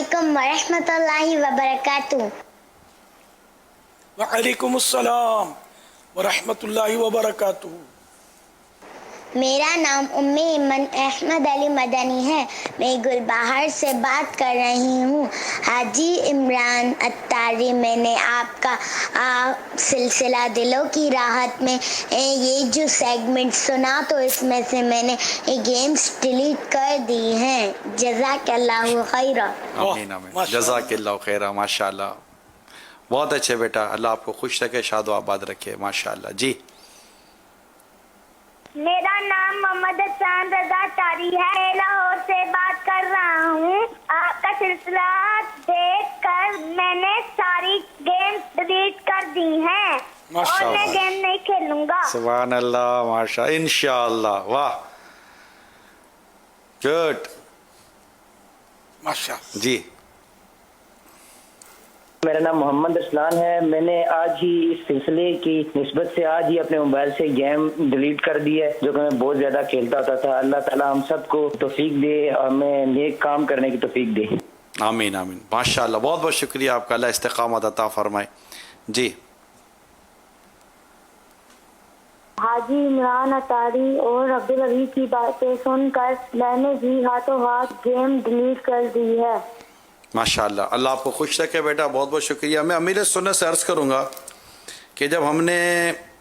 अस्सलामुअलैकुम वरहमतुल्लाहि वबरकातुह। वालेकुम अस्सलाम वरहमतुल्लाहि वबरकातुहू। मेरा नाम उम्मे इमन अहमद अली मदनी है। मैं गुलबहार से बात कर रही हूँ। हाजी इमरान अत्तारी, मैंने आपका सिलसिला दिलों की राहत में ये जो सेगमेंट सुना तो इसमें से मैंने ये गेम्स डिलीट कर दी हैं। जज़ाकल्लाहु खैरा। आमीन आमीन, जज़ाकल्लाहु खैरा। माशाअल्लाह, बहुत अच्छे बेटा, अल्लाह आपको खुश रखे, शाद व आबाद रखे। माशाअल्लाह जी। मेरा नाम मोहम्मद हसन रजा तारी है। मैं लाहौर से बात कर रहा हूँ। आपका सिलसिला देख कर मैंने सारी गेम डिलीट कर दी हैं और मैं गेम नहीं खेलूंगा। सुभान अल्लाह, माशा, इंशाअल्लाह। वाह, गुड, माशा जी। मेरा नाम मोहम्मद असलान है। मैंने आज ही इस सिलसिले की निस्बत से आज ही अपने मोबाइल से गेम डिलीट कर दी है जो कि मैं बहुत ज्यादा खेलता होता था। अल्लाह ताला हम सबको तौफीक दे और हमें नेक काम करने की तौफीक दे। आमीन आमीन, माशाअल्लाह, बहुत बहुत शुक्रिया आपका, अल्लाह इस्तिकामत अता फरमाए जी। हाजी इमरान अतारी और अब्दुल अली की बातें सुनकर मैंने भी हाथों हाथ गेम डिलीट कर दी है। माशाअल्लाह, अल्लाह आपको खुश रखे बेटा, बहुत बहुत शुक्रिया। मैं अमीर सुन्नत से अर्ज़ करूँगा कि जब हमने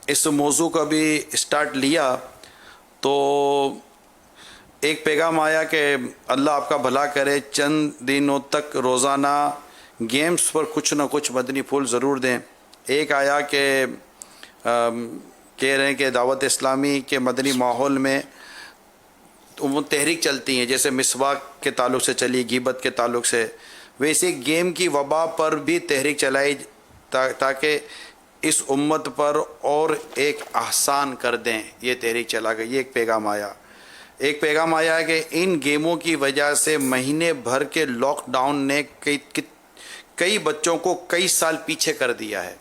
इस मौजू का भी स्टार्ट लिया तो एक पैगाम आया कि अल्लाह आपका भला करे, चंद दिनों तक रोज़ाना गेम्स पर कुछ ना कुछ मदनी फूल ज़रूर दें। एक आया कि कह रहे हैं कि दावत इस्लामी के मदनी माहौल में तो वो तहरीक चलती हैं, जैसे मिसवाक के ताल्लुक़ से चली, गिबत के ताल्लुक़ से, वैसे गेम की वबा पर भी तहरीक चलाई ताकि इस उम्मत पर और एक आसान कर दें। ये तहरीक चला गई, ये एक पैगाम आया। एक पैगाम आया है कि इन गेमों की वजह से महीने भर के लॉकडाउन ने कई बच्चों को कई साल पीछे कर दिया है।